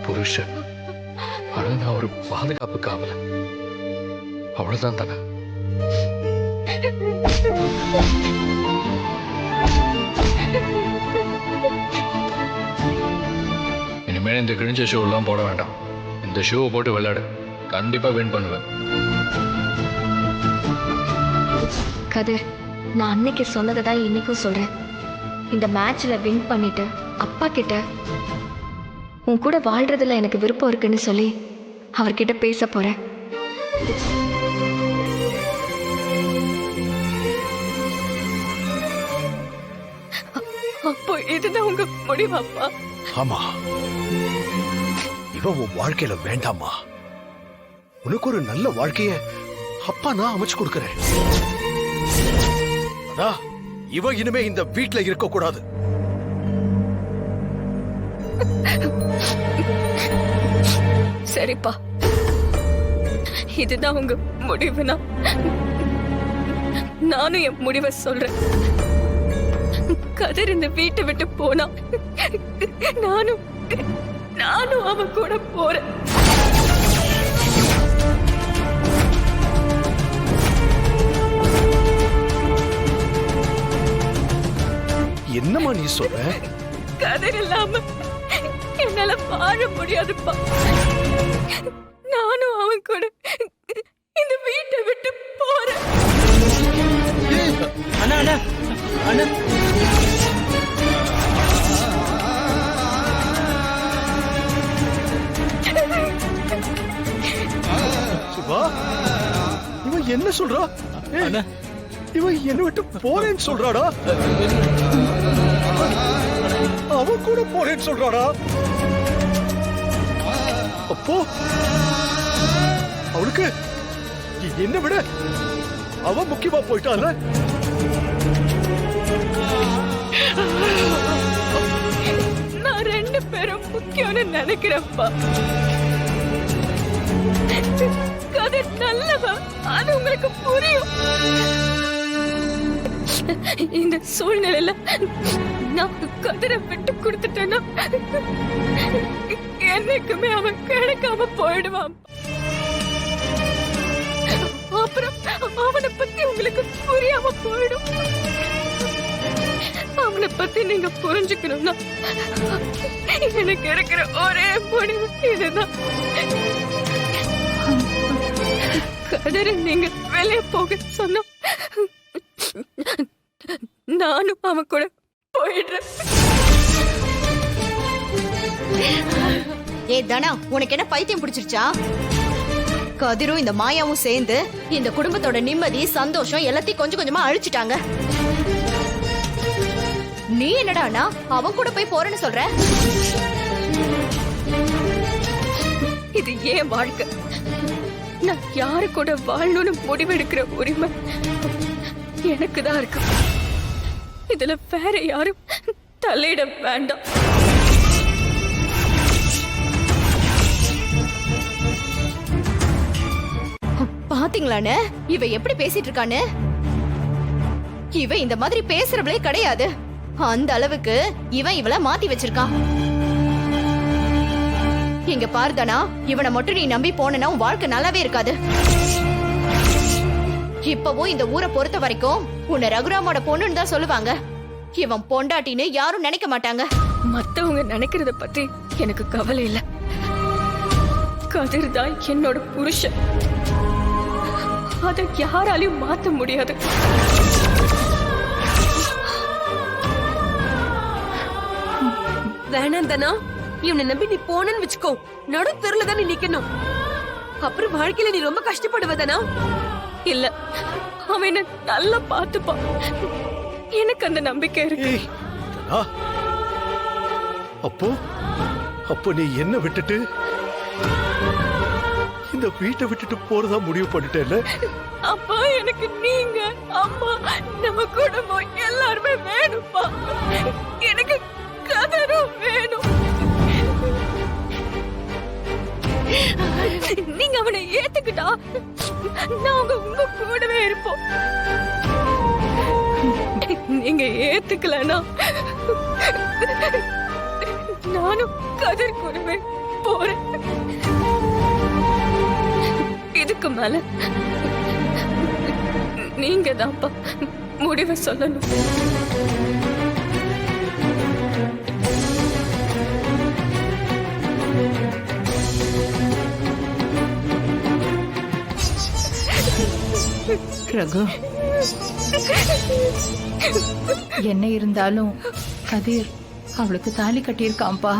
புருஷன். ஆனா நான் ஒரு பாதுகாப்பு காவல. அவ்வளவுதான் தானே. இனிமேல் இந்த கிழிஞ்ச ஷோ எல்லாம் போட வேண்டாம். இந்த ஷோவை போட்டு விளையாடு. கண்டிப்பா வின் பண்ணுவேன். கதிர், நான் அன்னைக்கு சொன்னதை தான் இன்னைக்கும் சொல்றேன். இந்த மேட்ச்ல வின் பண்ணிட்டு அப்பா கிட்ட உன் கூட வாழ்றதுல எனக்கு விருப்பம் இருக்குன்னு சொல்லி அவர்கிட்ட பேச போறேன். அப்போ இதுதான் உங்க முடிவாப்பா? ஆமா, இவன் உன் வாழ்க்கையில வேண்டாமா? உனக்கு ஒரு நல்ல வாழ்க்கைய அப்பா நான் அமைச்சு கொடுக்கிறேன். இவ இனிமே இந்த வீட்டுல இருக்க கூடாது. சரிப்பா, இதுதான் உங்க முடிவுனா நானும் என் முடிவை சொல்றேன். கதிர் இந்த வீட்டை விட்டு போனா நானும் அவன் கூட போறேன். என்னம்மா நீ சொல்ற? கதிர் இல்லாம என்னால வாழ முடியாதுப்பா. நானும் அவன் கூட இந்த வீட்டை விட்டு போறேன். அண்ணா அண்ணா அண்ணா, சிவா, இவன் என்ன சொல்றா? இவன் என்ன விட்டு போறேன்னு சொல்றாடா. அவன் கூட போறேன்னு சொல்றாடா. அப்போ அவளுக்கு என்ன விட அவன் முக்கியமா போயிட்டான்ல. நான் ரெண்டு பேரும் முக்கியம்னு நினைக்கிறப்பா. கதிர் நல்லவா, அது உங்களுக்கு புரியும். இந்த சூழ்நிலையில நான் கதிரை விட்டு கொடுத்துட்டேன்னா என்னைக்குமே அவன் கிடைக்காம போயிடுவான். அப்புறம் அவனை பத்தி உங்களுக்கு புரியாம போயிடும். அவனை பத்தி நீங்க புரிஞ்சுக்கணும்னா எனக்கு இருக்கிற ஒரே முடிவு இதுதான். கதிரை நீங்க வெளியே போக சொன்ன நானும் அவன் கூட போயிடுறேன். ஏ தனா, உனக்கு என்ன பைத்தியம் பிடிச்சிருச்சா? கதிரும் இந்த மாயாவும் சேர்ந்து இந்த குடும்பத்தோட நிம்மதி சந்தோஷம் எல்லாத்தையும் கொஞ்சம் கொஞ்சமா அழிச்சிட்டாங்க. நீ என்னடானா அவன் கூட போய் போறேன்னு சொல்ற? இது ஏன் வாழ்க்கை? நான் யாரு கூட வாழணும்னு முடிவெடுக்கிற உரிமை எனக்கு தான் இருக்கு. இதுல வேற யாரும் தலையிட வேண்டாம். பாத்தீங்களான்னு இவ எப்படி பேசிட்டு இருக்கான்னு? இவ இந்த மாதிரி பேசுறவளே கிடையாது. அந்த அளவுக்கு இவன் இவள மாத்தி வச்சிருக்கான். இங்க பாருதானா, இவனை மட்டும் நீ நம்பி போனா உன் வாழ்க்கை நல்லாவே இருக்காது. இப்பவும் இந்த ஊரை பொறுத்த வரைக்கும் உன்னை ரகுராமோட பொண்ணுன்னு தான் சொல்லுவாங்க. இவன் பொண்டாட்டின்னு யாரும் நினைக்க மாட்டாங்க. மத்தவங்க நினைக்கிறத பத்தி எனக்கு கவலை இல்ல. கதிர் தான் என்னோட புருஷன். அதை யாராலையும் மாத்த முடியாது. வேணாம் தானா, இவனை நம்பி நீ போனன்னு வச்சுக்கோ, நடு தெருல தான் நீ நிக்கணும். அப்புறம் வாழ்க்கையில நீ ரொம்ப கஷ்டப்படுவதானா? இல்ல, அவன் என்ன நல்லா பாத்துப்பான். எனக்கு அந்த நம்பிக்கை இருக்கு. அப்போ நீ என்ன விட்டுட்டு இந்த வீட்டை விட்டுட்டு போறதா முடிவு பண்ணிட்டேல்ல? அப்பா, எனக்கு நீங்க, அம்மா, நம்ம குடும்பம் எல்லாருமே வேணும்ப்பா. எனக்கு கதிரும் வேணும். நீங்க அவனை ஏத்துக்கிட்டா நாங்க உங்க கூடவே இருப்போம். நீங்க ஏத்துக்கலனா நானும் கதிர் கூடவே போறேன். இதுக்கு மேல நீங்க தான்ப்பா முடிவை சொல்லணும். ரகு, என்ன இருந்தாலும் கதிர் அவளுக்கு தாலி கட்டியிருக்காம்பா.